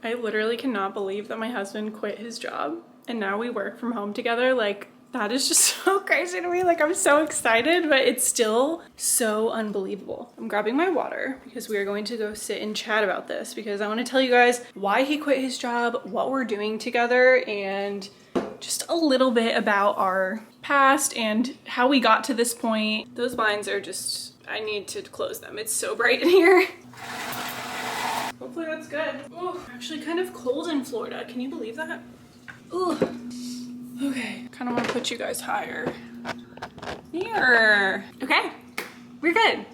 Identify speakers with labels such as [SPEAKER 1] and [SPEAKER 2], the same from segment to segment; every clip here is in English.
[SPEAKER 1] I literally cannot believe that my husband quit his job and now we work from home together. Like, that is just so crazy to me. Like, I'm so excited, but it's still so unbelievable. I'm grabbing my water because we are going to go sit and chat about this because I want to tell you guys why he quit his job, what we're doing together, and just a little bit about our past and how we got to this point. Those blinds are just, I need to close them. It's so bright in here. Hopefully that's good. Oh, actually kind of cold in Florida. Can you believe that? Ooh. Okay, kind of want to put you guys higher. Here. Okay, we're good.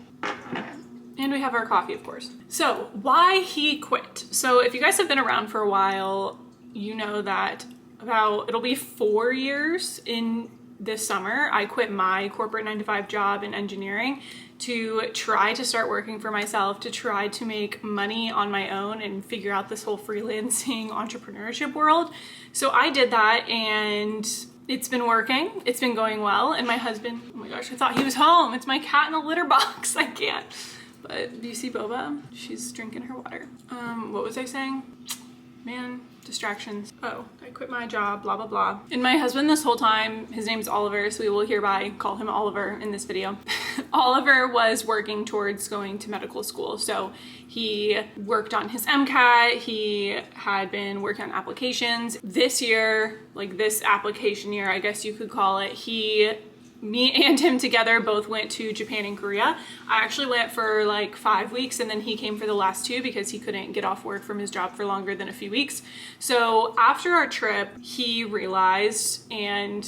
[SPEAKER 1] And we have our coffee, of course. So why he quit. So if you guys have been around for a while, you know that it'll be 4 years in this summer. I quit my corporate 9-to-5 job in engineering to try to start working for myself, to try to make money on my own and figure out this whole freelancing entrepreneurship world. So I did that and it's been working. It's been going well. And my husband, oh my gosh, I thought he was home. It's my cat in the litter box. I can't. But do you see Boba? She's drinking her water. What was I saying? Man, distractions. Oh, I quit my job, blah, blah, blah. And my husband this whole time, his name's Oliver, so we will hereby call him Oliver in this video. Oliver was working towards going to medical school. So he worked on his MCAT. He had been working on applications. This year, like this application year, I guess you could call it, me and him together both went to Japan and Korea. I actually went for like 5 weeks and then he came for the last 2 because he couldn't get off work from his job for longer than a few weeks. So after our trip, he realized, and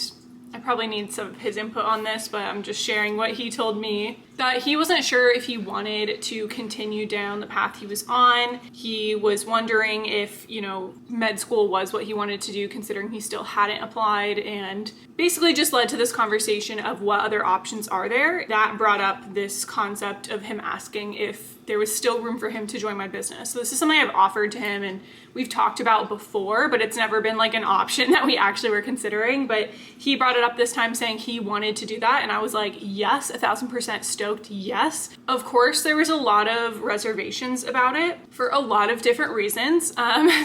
[SPEAKER 1] I probably need some of his input on this, but I'm just sharing what he told me, that he wasn't sure if he wanted to continue down the path he was on. He was wondering if, you know, med school was what he wanted to do considering he still hadn't applied, and basically just led to this conversation of what other options are there. That brought up this concept of him asking if there was still room for him to join my business. So this is something I've offered to him and we've talked about before, but it's never been like an option that we actually were considering. But he brought it up this time saying he wanted to do that. And I was like, yes, 1000% stoked, yes. Of course, there was a lot of reservations about it for a lot of different reasons.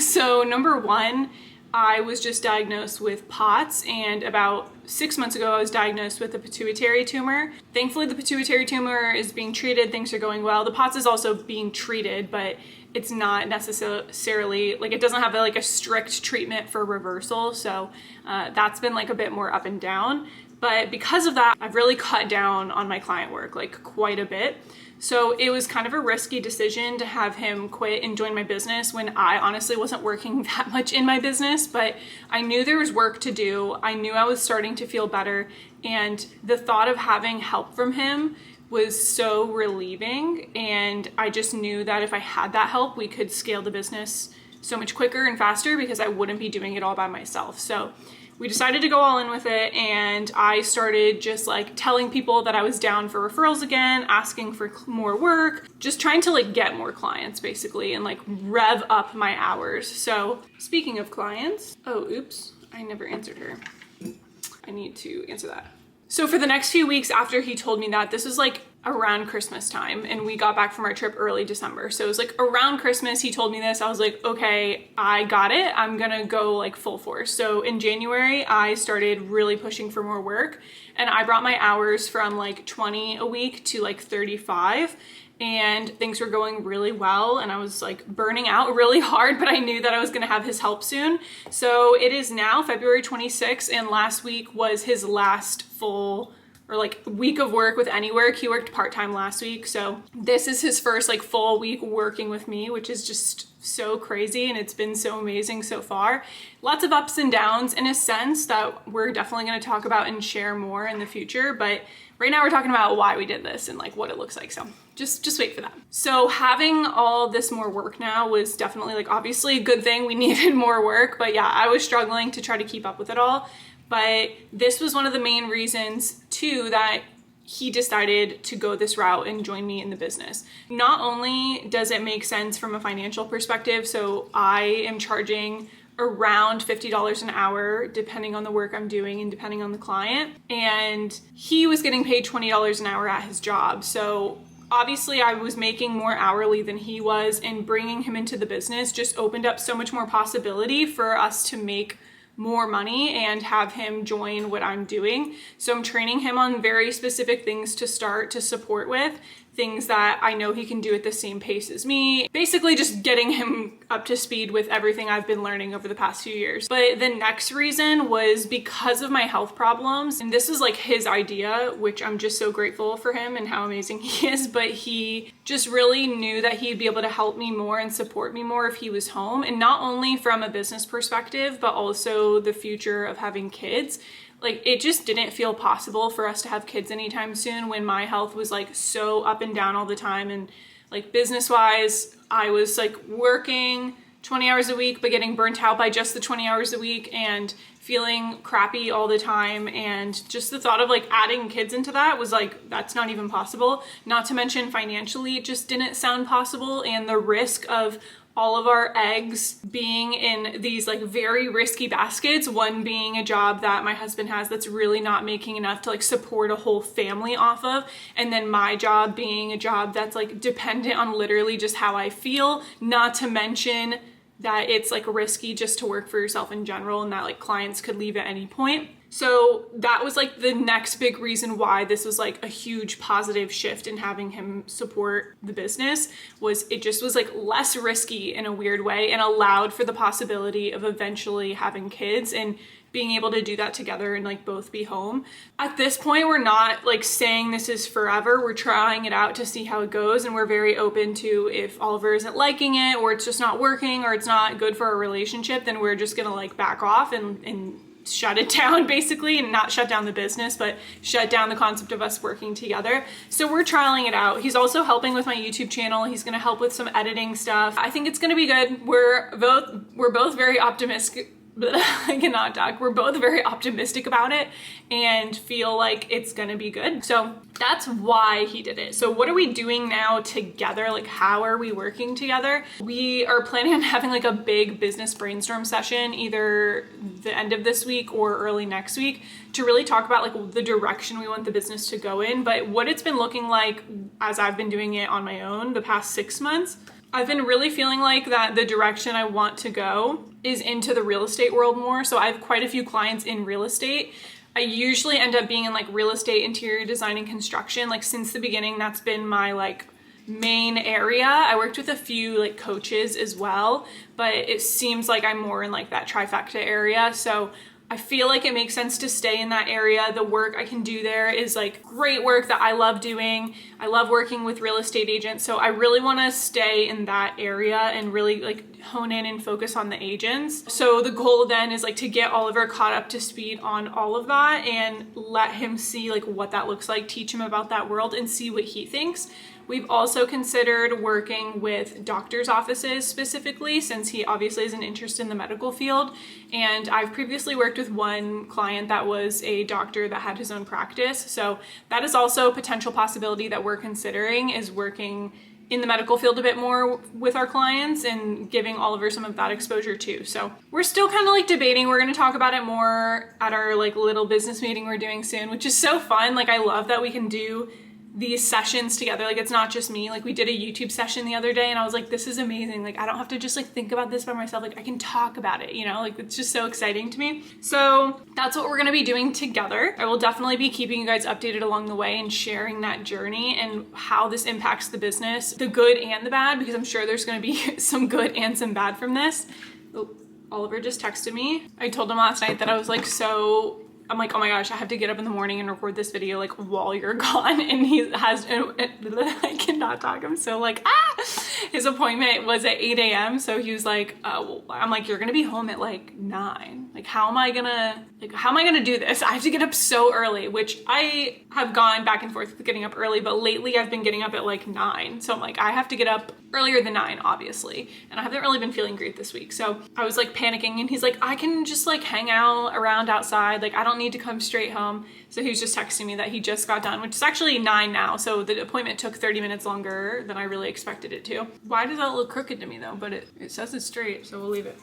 [SPEAKER 1] So number one, I was just diagnosed with POTS, and about 6 months ago I was diagnosed with a pituitary tumor. Thankfully the pituitary tumor is being treated, things are going well. The POTS is also being treated, but it's not necessarily, like it doesn't have like a strict treatment for reversal. So that's been like a bit more up and down. But because of that, I've really cut down on my client work, like quite a bit. So it was kind of a risky decision to have him quit and join my business when I honestly wasn't working that much in my business, but I knew there was work to do. I knew I was starting to feel better. And the thought of having help from him was so relieving. And I just knew that if I had that help, we could scale the business so much quicker and faster because I wouldn't be doing it all by myself. So we decided to go all in with it, and I started just like telling people that I was down for referrals again, asking for more work, just trying to like get more clients basically and like rev up my hours. So speaking of clients, oh, oops, I never answered her. I need to answer that. So for the next few weeks after he told me that, this was like around Christmas time, and we got back from our trip early December. So it was like around Christmas, he told me this. I was like, okay, I got it. I'm gonna go like full force. So in January, I started really pushing for more work, and I brought my hours from like 20 a week to like 35. And things were going really well, and I was like burning out really hard, but I knew that I was gonna have his help soon. So it is now February 26th, and last week was his last full or like week of work with any work. He worked part-time last week. So this is his first like full week working with me, which is just so crazy. And it's been so amazing so far. Lots of ups and downs in a sense that we're definitely going to talk about and share more in the future. But right now we're talking about why we did this and like what it looks like. So just wait for that. So having all this more work now was definitely like obviously a good thing. We needed more work, but yeah, I was struggling to try to keep up with it all. But this was one of the main reasons too that he decided to go this route and join me in the business. Not only does it make sense from a financial perspective, so I am charging around $50 an hour depending on the work I'm doing and depending on the client, and he was getting paid $20 an hour at his job. So Obviously, I was making more hourly than he was, and bringing him into the business just opened up so much more possibility for us to make more money and have him join what I'm doing. So I'm training him on very specific things to start to support with, things that I know he can do at the same pace as me. Basically just getting him up to speed with everything I've been learning over the past few years. But the next reason was because of my health problems. And this is like his idea, which I'm just so grateful for him and how amazing he is. But he just really knew that he'd be able to help me more and support me more if he was home. And not only from a business perspective, but also the future of having kids. Like, it just didn't feel possible for us to have kids anytime soon when my health was like so up and down all the time. And like business wise, I was like working 20 hours a week, but getting burnt out by just the 20 hours a week and feeling crappy all the time. And just the thought of like adding kids into that was like, that's not even possible. Not to mention financially, it just didn't sound possible. And the risk of all of our eggs being in these like very risky baskets, one being a job that my husband has that's really not making enough to like support a whole family off of, and then my job being a job that's like dependent on literally just how I feel, not to mention that it's like risky just to work for yourself in general and that like clients could leave at any point. So that was like the next big reason why this was like a huge positive shift in having him support the business, was it just was like less risky in a weird way and allowed for the possibility of eventually having kids and being able to do that together and like both be home. At this point, we're not like saying this is forever. We're trying it out to see how it goes. And we're very open to, if Oliver isn't liking it or it's just not working or it's not good for our relationship, then we're just gonna like back off and shut it down basically, and not shut down the business, but shut down the concept of us working together. So we're trialing it out. He's also helping with my YouTube channel. He's gonna help with some editing stuff. I think it's gonna be good. We're both very optimistic. I cannot talk. We're both very optimistic about it and feel like it's gonna be good. So that's why he did it. So what are we doing now together? Like, how are we working together? We are planning on having like a big business brainstorm session either the end of this week or early next week to really talk about like the direction we want the business to go in. But what it's been looking like as I've been doing it on my own the past 6 months, I've been really feeling like that the direction I want to go is into the real estate world more. So I have quite a few clients in real estate. I usually end up being in like real estate, interior design, and construction. Like since the beginning, that's been my like main area. I worked with a few like coaches as well, but it seems like I'm more in like that trifecta area. So I feel like it makes sense to stay in that area. The work I can do there is like great work that I love doing. I love working with real estate agents. So I really want to stay in that area and really like hone in and focus on the agents. So the goal then is like to get Oliver caught up to speed on all of that and let him see like what that looks like, teach him about that world and see what he thinks. We've also considered working with doctors' offices specifically, since he obviously has an interest in the medical field. And I've previously worked with one client that was a doctor that had his own practice. So that is also a potential possibility that we're considering, is working in the medical field a bit more with our clients and giving Oliver some of that exposure too. So we're still kind of like debating. We're going to talk about it more at our like little business meeting we're doing soon, which is so fun. Like I love that we can do these sessions together. Like it's not just me. Like we did a YouTube session the other day and I was like, this is amazing. Like I don't have to just like think about this by myself. Like I can talk about it, you know, like it's just so exciting to me. So that's what we're going to be doing together. I will definitely be keeping you guys updated along the way and sharing that journey and how this impacts the business, the good and the bad, because I'm sure there's going to be some good and some bad from this. Oh, Oliver just texted me. I told him last night that I was like I'm like, oh my gosh, I have to get up in the morning and record this video like while you're gone. And he has, I cannot talk. I'm so like, his appointment was at 8 a.m. So he was like, I'm like, you're gonna be home at like 9. Like, how am I gonna do this? I have to get up so early, which I have gone back and forth with getting up early, but lately I've been getting up at like 9. So I'm like, I have to get up earlier than 9, obviously. And I haven't really been feeling great this week. So I was like panicking and he's like, I can just like hang out around outside. Like I don't need to come straight home. So he was just texting me that he just got done, which is actually 9 now. So the appointment took 30 minutes longer than I really expected it to. Why does that look crooked to me though? But it says it's straight, so we'll leave it.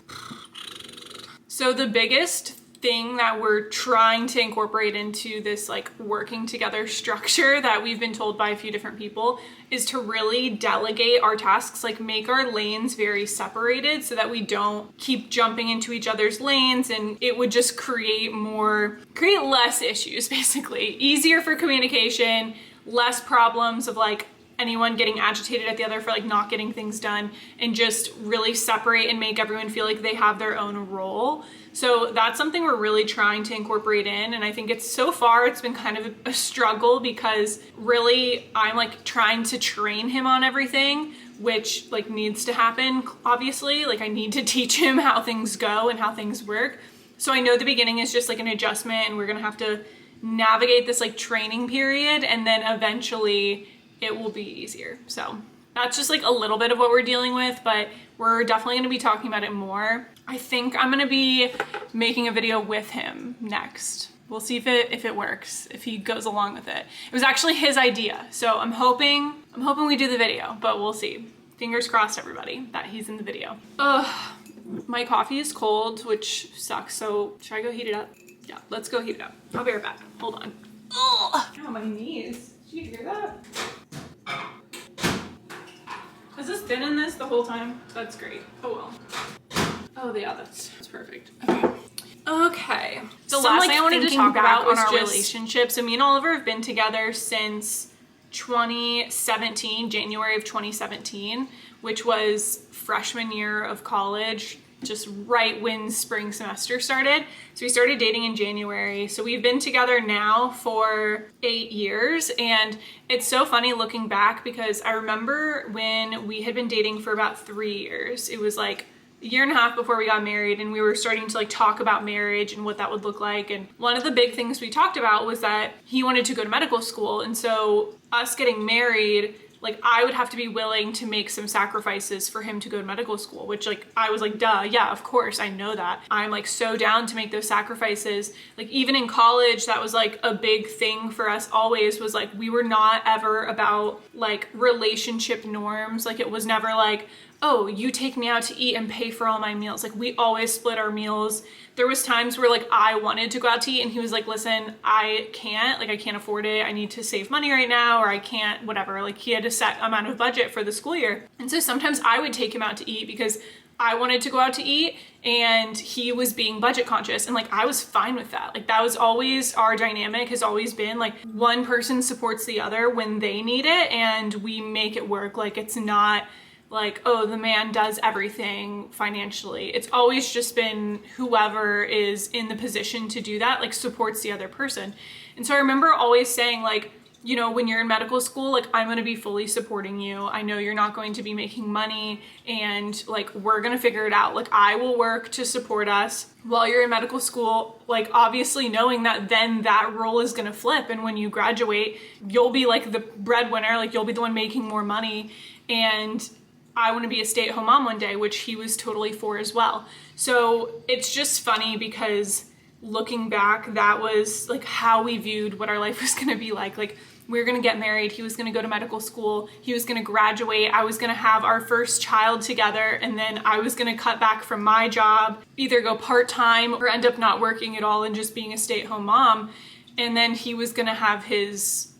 [SPEAKER 1] So the biggest thing that we're trying to incorporate into this like working together structure that we've been told by a few different people is to really delegate our tasks, like make our lanes very separated so that we don't keep jumping into each other's lanes, and it would just create less issues, basically. Easier for communication, less problems of like anyone getting agitated at the other for like not getting things done, and just really separate and make everyone feel like they have their own role. So that's something we're really trying to incorporate in, and I think it's been kind of a struggle because really I'm like trying to train him on everything, which like needs to happen, obviously. Like I need to teach him how things go and how things work. So I know the beginning is just like an adjustment, and we're gonna have to navigate this like training period, and then eventually it will be easier. So that's just like a little bit of what we're dealing with, but we're definitely gonna be talking about it more. I think I'm gonna be making a video with him next. We'll see if it works, if he goes along with it. It was actually his idea, so I'm hoping we do the video, but we'll see. Fingers crossed, everybody, that he's in the video. Ugh, my coffee is cold, which sucks, so should I go heat it up? Yeah, let's go heat it up. I'll be right back. Hold on. Ugh. Ow, my knees. Did you hear that? Has this been in this the whole time? That's great. Oh well. Oh yeah, that's perfect. Okay. The last thing I wanted to talk about was our relationship. So me and Oliver have been together since 2017, January of 2017, which was freshman year of college, just right when spring semester started. So we started dating in January. So we've been together now for 8 years. And it's so funny looking back because I remember when we had been dating for about 3 years. It was like a year and a half before we got married, and we were starting to like talk about marriage and what that would look like. And one of the big things we talked about was that he wanted to go to medical school. And so us getting married, like I would have to be willing to make some sacrifices for him to go to medical school, which like I was like, duh, yeah, of course, I know that. I'm like so down to make those sacrifices. Like even in college, that was like a big thing for us always, was like we were not ever about like relationship norms. Like it was never like, oh, you take me out to eat and pay for all my meals. Like we always split our meals. There was times where like I wanted to go out to eat and he was like, listen, I can't afford it. I need to save money right now, or I can't, whatever. Like he had a set amount of budget for the school year. And so sometimes I would take him out to eat because I wanted to go out to eat and he was being budget conscious, and like I was fine with that. Like that was always our dynamic, has always been like one person supports the other when they need it and we make it work. Like it's not like, oh, the man does everything financially. It's always just been whoever is in the position to do that, like supports the other person. And so I remember always saying like, you know, when you're in medical school, like I'm going to be fully supporting you. I know you're not going to be making money, and like we're going to figure it out. Like I will work to support us while you're in medical school, like obviously knowing that then that role is going to flip, and when you graduate, you'll be like the breadwinner, like you'll be the one making more money, and I want to be a stay-at-home mom one day, which he was totally for as well. So it's just funny because looking back, that was like how we viewed what our life was going to be like. Like we were going to get married, he was going to go to medical school, he was going to graduate, I was going to have our first child together, and then I was going to cut back from my job, either go part-time or end up not working at all and just being a stay-at-home mom. And then he was going to have his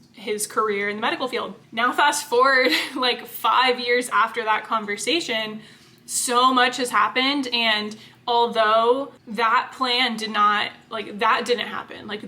[SPEAKER 1] career in the medical field. Now fast forward like 5 years after that conversation, so much has happened, and although that plan didn't happen, like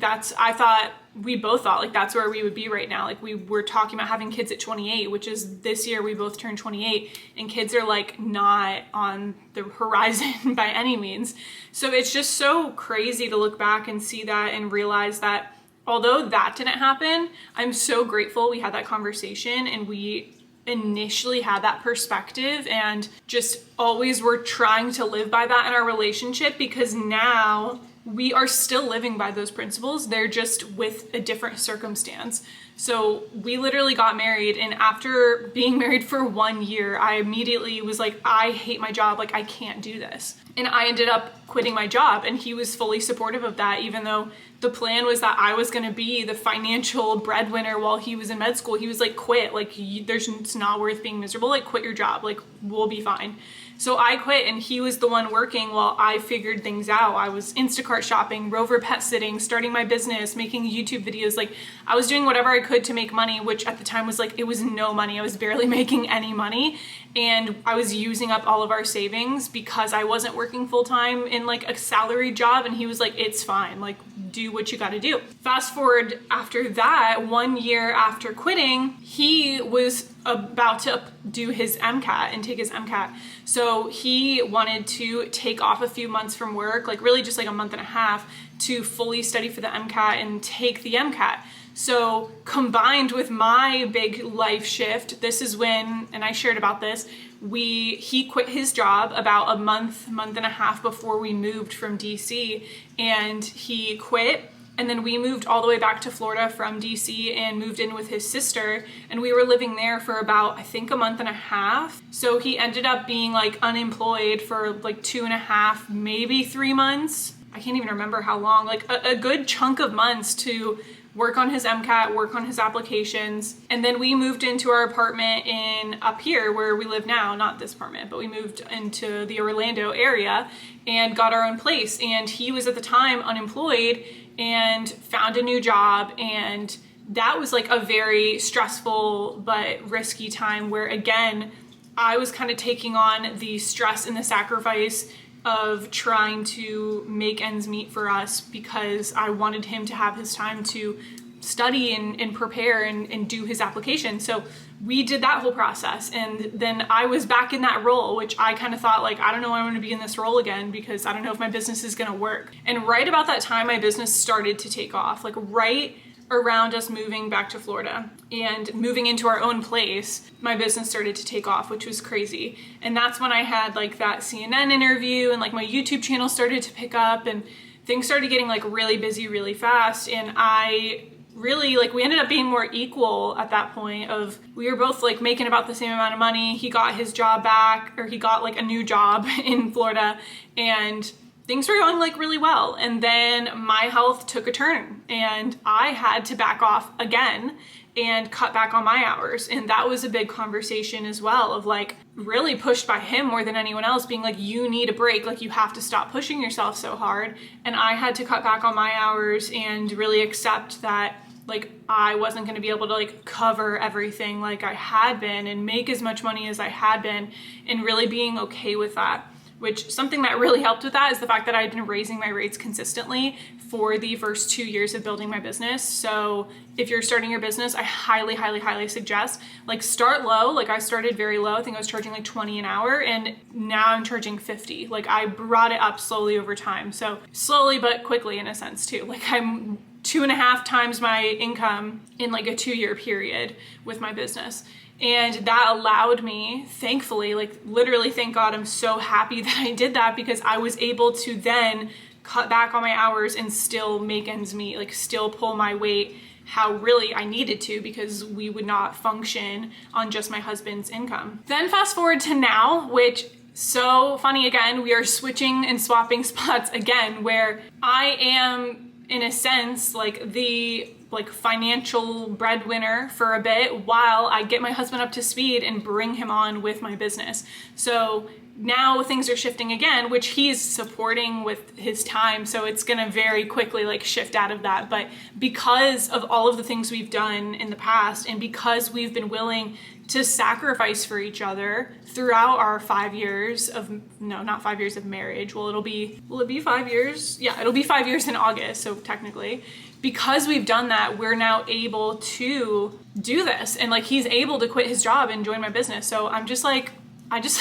[SPEAKER 1] we both thought like that's where we would be right now. Like we were talking about having kids at 28, which is this year we both turned 28, and kids are like not on the horizon by any means. So it's just so crazy to look back and see that and realize that although that didn't happen, I'm so grateful we had that conversation and we initially had that perspective, and just always were trying to live by that in our relationship, because now we are still living by those principles. They're just with a different circumstance. So we literally got married, and after being married for 1 year, I immediately was like, I hate my job. Like I can't do this. And I ended up quitting my job, and he was fully supportive of that, even though the plan was that I was going to be the financial breadwinner while he was in med school. He was like, quit, like it's not worth being miserable. Like quit your job. Like we'll be fine. So I quit and he was the one working while I figured things out. I was Instacart shopping, Rover pet sitting, starting my business, making YouTube videos. Like I was doing whatever I could to make money, which at the time was like, it was no money. I was barely making any money. And I was using up all of our savings because I wasn't working full time in like a salary job. And he was like, it's fine. Like do what you got to do. Fast forward after that, 1 year after quitting, he was about to do his MCAT and take his MCAT. So he wanted to take off a few months from work, like really just like a month and a half, to fully study for the MCAT and take the MCAT. So combined with my big life shift, this is when, and I shared about this, he quit his job about a month and a half before we moved from DC, and he quit. And then we moved all the way back to Florida from DC and moved in with his sister. And we were living there for about, I think, a month and a half. So he ended up being like unemployed for like 2.5, maybe 3 months. I can't even remember how long, like a good chunk of months to work on his MCAT, work on his applications. And then we moved into our apartment up here where we live now, not this apartment, but we moved into the Orlando area and got our own place. And he was at the time unemployed and found a new job, and that was like a very stressful but risky time where, again, I was kind of taking on the stress and the sacrifice of trying to make ends meet for us because I wanted him to have his time to study and prepare and do his application. So we did that whole process, and then I was back in that role, which I kind of thought like, I don't know, I want to be in this role again because I don't know if my business is going to work. And right about that time, my business started to take off, like right around us moving back to Florida and moving into our own place, my business started to take off, which was crazy. And that's when I had like that CNN interview, and like my YouTube channel started to pick up, and things started getting like really busy really fast. And I really, like, we ended up being more equal at that point. Of we were both like making about the same amount of money. He got his job back, or he got like a new job in Florida, and things were going like really well. And then my health took a turn and I had to back off again and cut back on my hours. And that was a big conversation as well, of like really pushed by him more than anyone else, being like, you need a break, like you have to stop pushing yourself so hard. And I had to cut back on my hours and really accept that like I wasn't going to be able to like cover everything like I had been and make as much money as I had been, and really being okay with that. Which something that really helped with that is the fact that I'd been raising my rates consistently for the first 2 years of building my business. So if you're starting your business, I highly, highly, highly suggest like start low. Like I started very low. I think I was charging like 20 an hour, and now I'm charging 50. Like I brought it up slowly over time. So slowly, but quickly in a sense too. Like I'm 2.5 times my income in like a 2-year period with my business. And that allowed me, thankfully, like literally, thank God, I'm so happy that I did that, because I was able to then cut back on my hours and still make ends meet, like still pull my weight how really I needed to, because we would not function on just my husband's income. Then fast forward to now, which so funny again, we are switching and swapping spots again, where I am in a sense like the financial breadwinner for a bit while I get my husband up to speed and bring him on with my business. So now things are shifting again, which he's supporting with his time. So it's gonna very quickly like shift out of that. But because of all of the things we've done in the past, and because we've been willing to sacrifice for each other throughout our 5 years of, no, not 5 years of marriage. Will it be 5 years? Yeah, it'll be 5 years in August. So technically, because we've done that, we're now able to do this. And like, he's able to quit his job and join my business. So I just like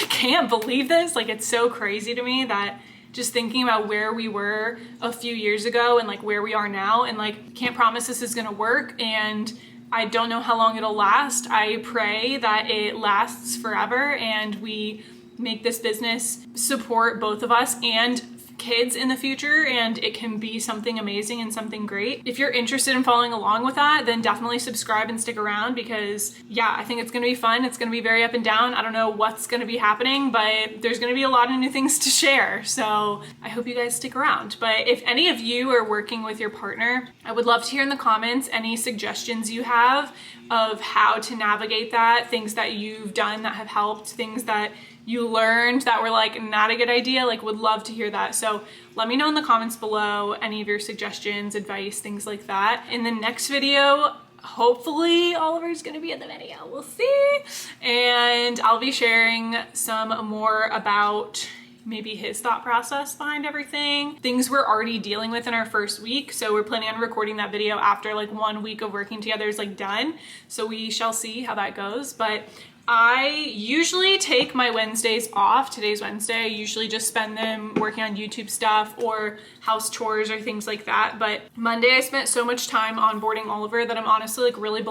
[SPEAKER 1] can't believe this. Like, it's so crazy to me that just thinking about where we were a few years ago and like where we are now, and like, can't promise this is gonna work. And I don't know how long it'll last. I pray that it lasts forever and we make this business support both of us and kids in the future, and it can be something amazing and something great. If you're interested in following along with that, then definitely subscribe and stick around, because yeah, I think it's gonna be fun. It's gonna be very up and down. I don't know what's gonna be happening, but there's gonna be a lot of new things to share. So I hope you guys stick around. But if any of you are working with your partner, I would love to hear in the comments any suggestions you have of how to navigate that, things that you've done that have helped, things that you learned that were like not a good idea, like would love to hear that. So let me know in the comments below any of your suggestions, advice, things like that. In the next video, hopefully Oliver's gonna be in the video, we'll see. And I'll be sharing some more about maybe his thought process behind everything. Things we're already dealing with in our first week. So we're planning on recording that video after like 1 week of working together is like done. So we shall see how that goes. But I usually take my Wednesdays off. Today's Wednesday. I usually just spend them working on YouTube stuff or house chores or things like that. But Monday I spent so much time onboarding Oliver that I'm honestly like really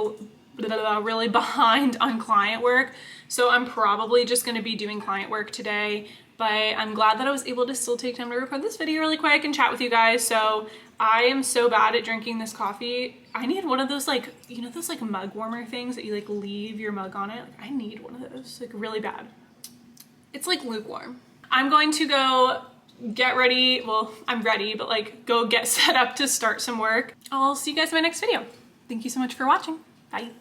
[SPEAKER 1] behind on client work. So I'm probably just going to be doing client work today. But I'm glad that I was able to still take time to record this video really quick and chat with you guys. So I am so bad at drinking this coffee. I need one of those, like, you know, those like mug warmer things that you like leave your mug on it. Like, I need one of those, like really bad. It's like lukewarm. I'm going to go get ready. Well, I'm ready, but like go get set up to start some work. I'll see you guys in my next video. Thank you so much for watching. Bye.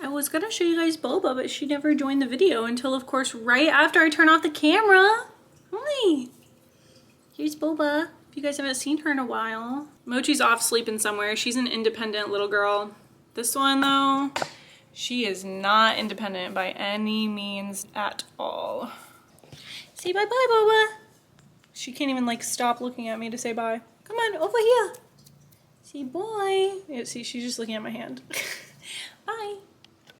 [SPEAKER 1] I was gonna show you guys Boba, but she never joined the video until, of course, right after I turn off the camera. Hi. Here's Boba. If you guys haven't seen her in a while. Mochi's off sleeping somewhere. She's an independent little girl. This one, though, she is not independent by any means at all. Say bye-bye, Boba. She can't even, like, stop looking at me to say bye. Come on, over here. Say bye. Yeah, see, she's just looking at my hand.